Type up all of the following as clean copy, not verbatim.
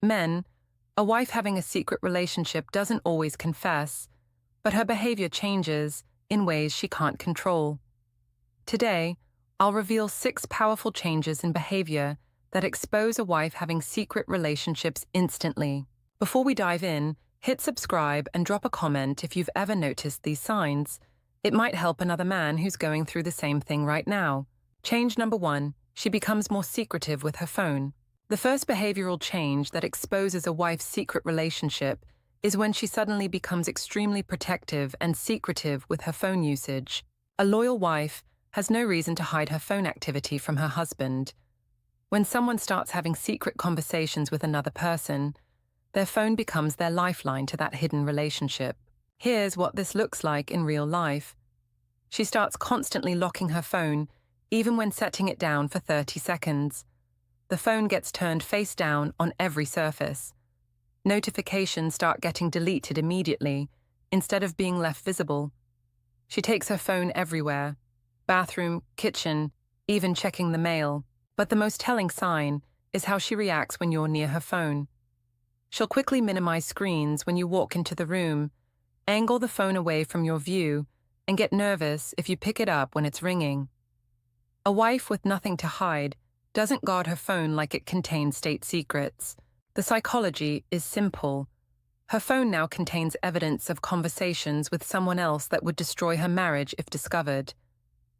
Men, a wife having a secret relationship doesn't always confess, but her behavior changes in ways she can't control. Today, I'll reveal 6 powerful changes in behavior that expose a wife having secret relationships instantly. Before we dive in, hit subscribe and drop a comment if you've ever noticed these signs. It might help another man who's going through the same thing right now. Change number 1, she becomes more secretive with her phone. The first behavioral change that exposes a wife's secret relationship is when she suddenly becomes extremely protective and secretive with her phone usage. A loyal wife has no reason to hide her phone activity from her husband. When someone starts having secret conversations with another person, their phone becomes their lifeline to that hidden relationship. Here's what this looks like in real life. She starts constantly locking her phone, even when setting it down for 30 seconds. The phone gets turned face down on every surface. Notifications start getting deleted immediately, instead of being left visible. She takes her phone everywhere: bathroom, kitchen, even checking the mail. But the most telling sign is how she reacts when you're near her phone. She'll quickly minimize screens when you walk into the room, angle the phone away from your view, and get nervous if you pick it up when it's ringing. A wife with nothing to hide doesn't guard her phone like it contains state secrets. The psychology is simple. Her phone now contains evidence of conversations with someone else that would destroy her marriage if discovered.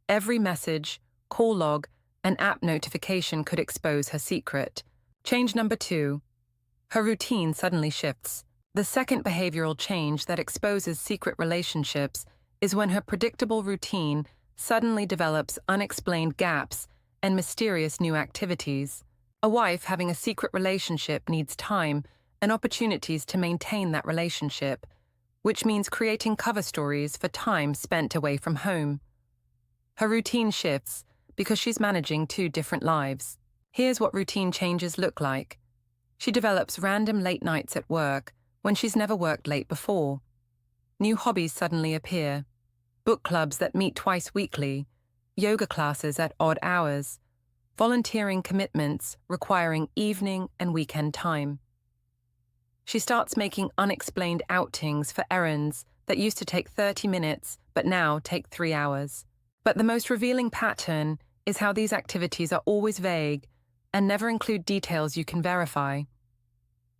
Every message, call log, and app notification could expose her secret. Change number 2. Her routine suddenly shifts. The second behavioral change that exposes secret relationships is when her predictable routine suddenly develops unexplained gaps and mysterious new activities. A wife having a secret relationship needs time and opportunities to maintain that relationship, which means creating cover stories for time spent away from home. Her routine shifts because she's managing 2 different lives. Here's what routine changes look like. She develops random late nights at work when she's never worked late before. New hobbies suddenly appear: book clubs that meet twice weekly, yoga classes at odd hours, volunteering commitments requiring evening and weekend time. She starts making unexplained outings for errands that used to take 30 minutes but now take 3 hours. But the most revealing pattern is how these activities are always vague and never include details you can verify.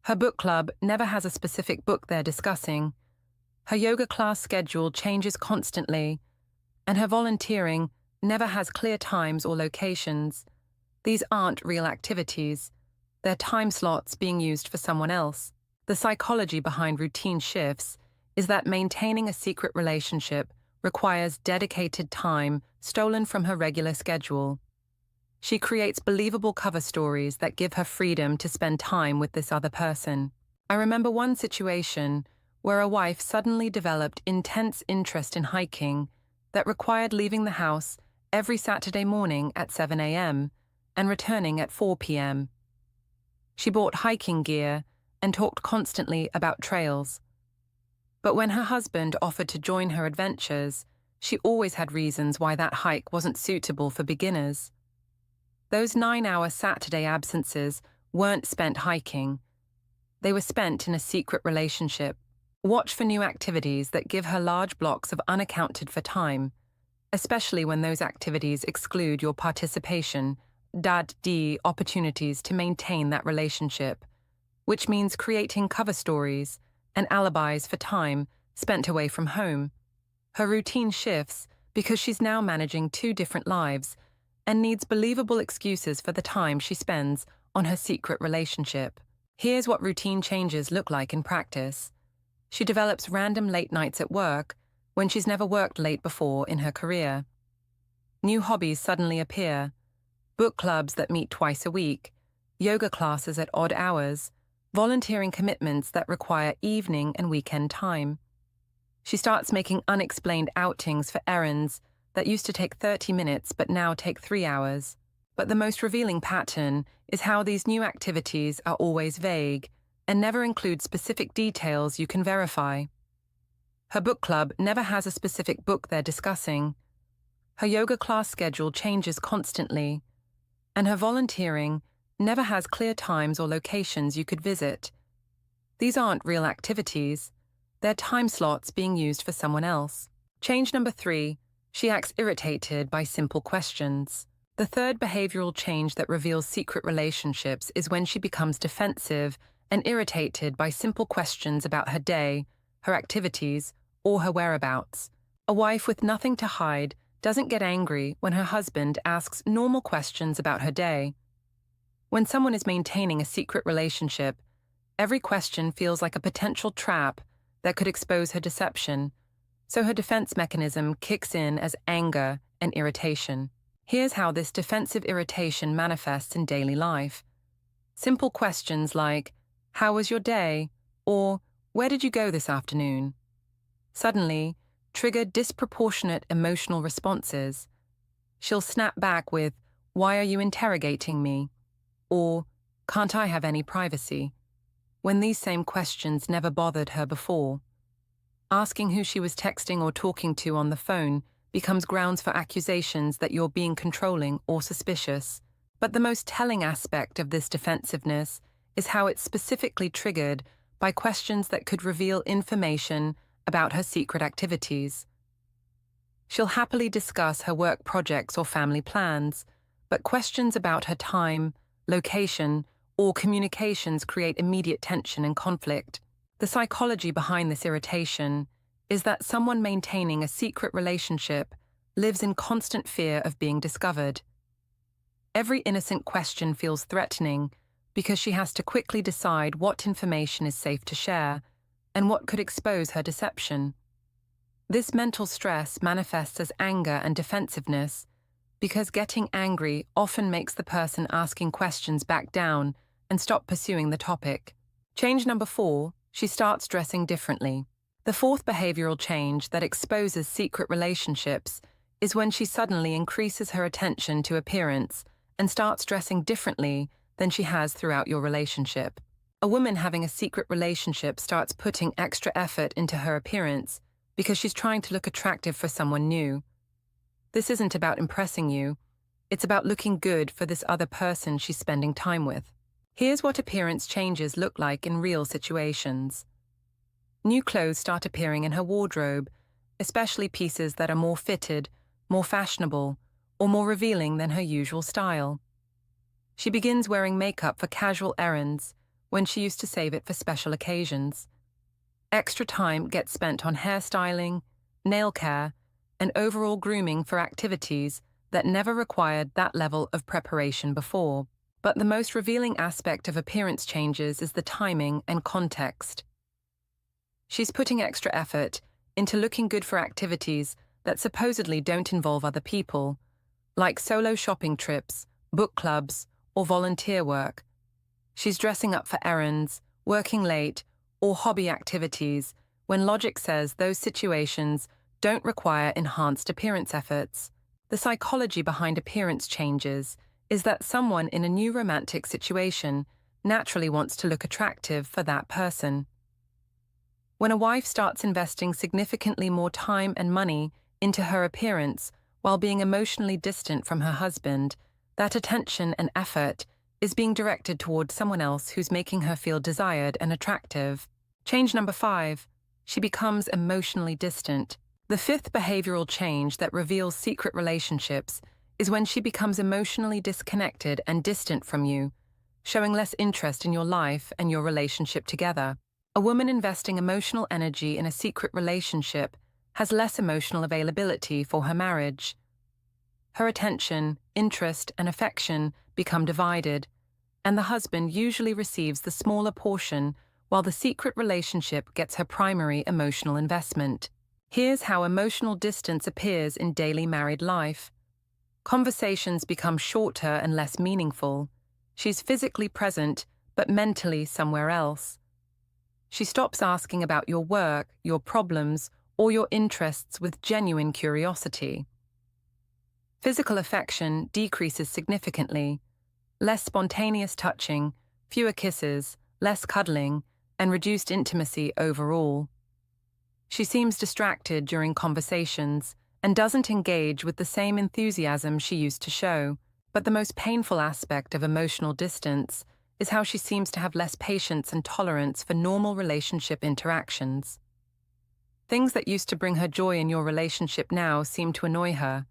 Her book club never has a specific book they're discussing. Her yoga class schedule changes constantly, and her volunteering never has clear times or locations. These aren't real activities. They're time slots being used for someone else. The psychology behind routine shifts is that maintaining a secret relationship requires dedicated time stolen from her regular schedule. She creates believable cover stories that give her freedom to spend time with this other person. I remember one situation where a wife suddenly developed intense interest in hiking that required leaving the house every Saturday morning at 7 a.m. and returning at 4 p.m. She bought hiking gear and talked constantly about trails. But when her husband offered to join her adventures, she always had reasons why that hike wasn't suitable for beginners. Those 9-hour Saturday absences weren't spent hiking. They were spent in a secret relationship. Watch for new activities that give her large blocks of unaccounted for time, especially when those activities exclude your participation, d opportunities to maintain that relationship, which means creating cover stories and alibis for time spent away from home. Her routine shifts because she's now managing 2 different lives and needs believable excuses for the time she spends on her secret relationship. Here's what routine changes look like in practice. She develops random late nights at work when she's never worked late before in her career. New hobbies suddenly appear: book clubs that meet twice a week, yoga classes at odd hours, volunteering commitments that require evening and weekend time. She starts making unexplained outings for errands that used to take 30 minutes but now take 3 hours. But the most revealing pattern is how these new activities are always vague and never include specific details you can verify. Her book club never has a specific book they're discussing. Her yoga class schedule changes constantly, and her volunteering never has clear times or locations you could visit. These aren't real activities. They're time slots being used for someone else. Change number 3, she acts irritated by simple questions. The third behavioral change that reveals secret relationships is when she becomes defensive and irritated by simple questions about her day, her activities, or her whereabouts. A wife with nothing to hide doesn't get angry when her husband asks normal questions about her day. When someone is maintaining a secret relationship, every question feels like a potential trap that could expose her deception, so her defense mechanism kicks in as anger and irritation. Here's how this defensive irritation manifests in daily life. Simple questions like, "How was your day?" or "Where did you go this afternoon?" suddenly trigger disproportionate emotional responses. She'll snap back with, "Why are you interrogating me?" or "Can't I have any privacy?" when these same questions never bothered her before. Asking who she was texting or talking to on the phone becomes grounds for accusations that you're being controlling or suspicious. But the most telling aspect of this defensiveness is how it's specifically triggered by questions that could reveal information about her secret activities. She'll happily discuss her work projects or family plans, but questions about her time, location, or communications create immediate tension and conflict. The psychology behind this irritation is that someone maintaining a secret relationship lives in constant fear of being discovered. Every innocent question feels threatening because she has to quickly decide what information is safe to share and what could expose her deception. This mental stress manifests as anger and defensiveness because getting angry often makes the person asking questions back down and stop pursuing the topic. Change number 4, she starts dressing differently. The fourth behavioral change that exposes secret relationships is when she suddenly increases her attention to appearance and starts dressing differently than she has throughout your relationship. A woman having a secret relationship starts putting extra effort into her appearance because she's trying to look attractive for someone new. This isn't about impressing you, it's about looking good for this other person she's spending time with. Here's what appearance changes look like in real situations. New clothes start appearing in her wardrobe, especially pieces that are more fitted, more fashionable, or more revealing than her usual style. She begins wearing makeup for casual errands when she used to save it for special occasions. Extra time gets spent on hairstyling, nail care, and overall grooming for activities that never required that level of preparation before. But the most revealing aspect of appearance changes is the timing and context. She's putting extra effort into looking good for activities that supposedly don't involve other people, like solo shopping trips, book clubs, or volunteer work. She's dressing up for errands, working late, or hobby activities when logic says those situations don't require enhanced appearance efforts. The psychology behind appearance changes is that someone in a new romantic situation naturally wants to look attractive for that person. When a wife starts investing significantly more time and money into her appearance while being emotionally distant from her husband, that attention and effort is being directed towards someone else who's making her feel desired and attractive. Change number 5, she becomes emotionally distant. The fifth behavioral change that reveals secret relationships is when she becomes emotionally disconnected and distant from you, showing less interest in your life and your relationship together. A woman investing emotional energy in a secret relationship has less emotional availability for her marriage. Her attention, interest, and affection become divided, and the husband usually receives the smaller portion while the secret relationship gets her primary emotional investment. Here's how emotional distance appears in daily married life. Conversations become shorter and less meaningful. She's physically present, but mentally somewhere else. She stops asking about your work, your problems, or your interests with genuine curiosity. Physical affection decreases significantly. Less spontaneous touching, fewer kisses, less cuddling, and reduced intimacy overall. She seems distracted during conversations and doesn't engage with the same enthusiasm she used to show. But the most painful aspect of emotional distance is how she seems to have less patience and tolerance for normal relationship interactions. Things that used to bring her joy in your relationship now seem to annoy her.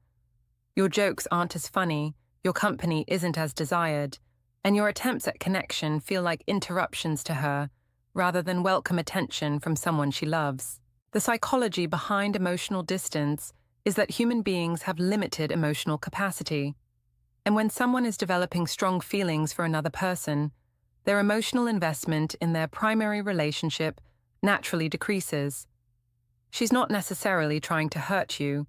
Your jokes aren't as funny, your company isn't as desired, and your attempts at connection feel like interruptions to her rather than welcome attention from someone she loves. The psychology behind emotional distance is that human beings have limited emotional capacity. And when someone is developing strong feelings for another person, their emotional investment in their primary relationship naturally decreases. She's not necessarily trying to hurt you.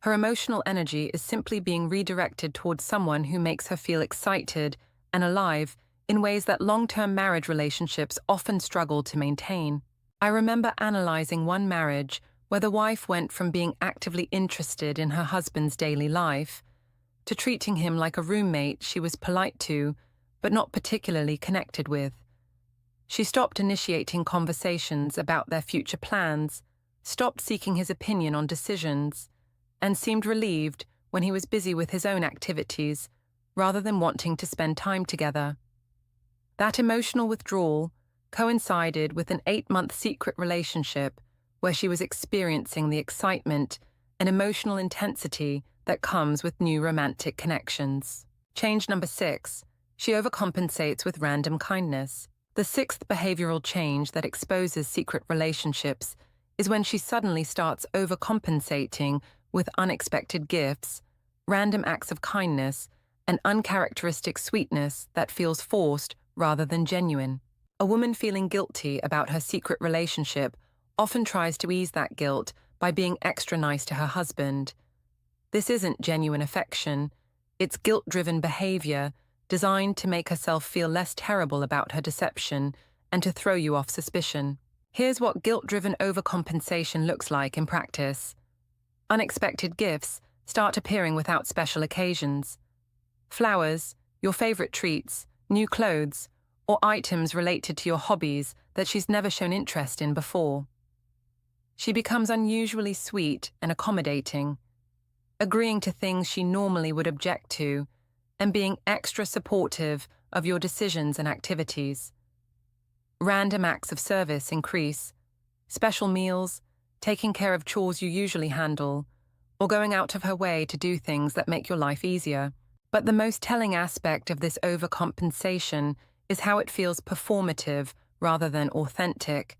Her emotional energy is simply being redirected towards someone who makes her feel excited and alive in ways that long-term marriage relationships often struggle to maintain. I remember analyzing one marriage where the wife went from being actively interested in her husband's daily life to treating him like a roommate she was polite to, but not particularly connected with. She stopped initiating conversations about their future plans, stopped seeking his opinion on decisions, and seemed relieved when he was busy with his own activities rather than wanting to spend time together. That emotional withdrawal coincided with an 8-month secret relationship where she was experiencing the excitement and emotional intensity that comes with new romantic connections. Change number 6. She overcompensates with random kindness. The 6th behavioral change that exposes secret relationships is when she suddenly starts overcompensating with unexpected gifts, random acts of kindness, and uncharacteristic sweetness that feels forced rather than genuine. A woman feeling guilty about her secret relationship often tries to ease that guilt by being extra nice to her husband. This isn't genuine affection, it's guilt-driven behavior designed to make herself feel less terrible about her deception and to throw you off suspicion. Here's what guilt-driven overcompensation looks like in practice. Unexpected gifts start appearing without special occasions. Flowers, your favorite treats, new clothes, or items related to your hobbies that she's never shown interest in before. She becomes unusually sweet and accommodating, agreeing to things she normally would object to, and being extra supportive of your decisions and activities. Random acts of service increase, special meals, taking care of chores you usually handle, or going out of her way to do things that make your life easier. But the most telling aspect of this overcompensation is how it feels performative rather than authentic.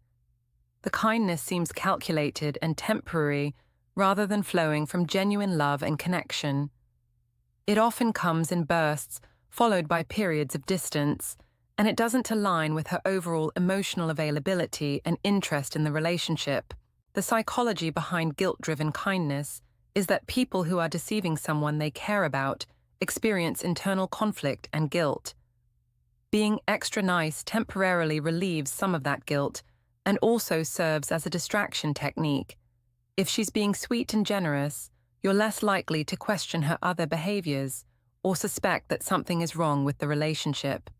The kindness seems calculated and temporary rather than flowing from genuine love and connection. It often comes in bursts, followed by periods of distance, and it doesn't align with her overall emotional availability and interest in the relationship. The psychology behind guilt-driven kindness is that people who are deceiving someone they care about experience internal conflict and guilt. Being extra nice temporarily relieves some of that guilt and also serves as a distraction technique. If she's being sweet and generous, you're less likely to question her other behaviors or suspect that something is wrong with the relationship.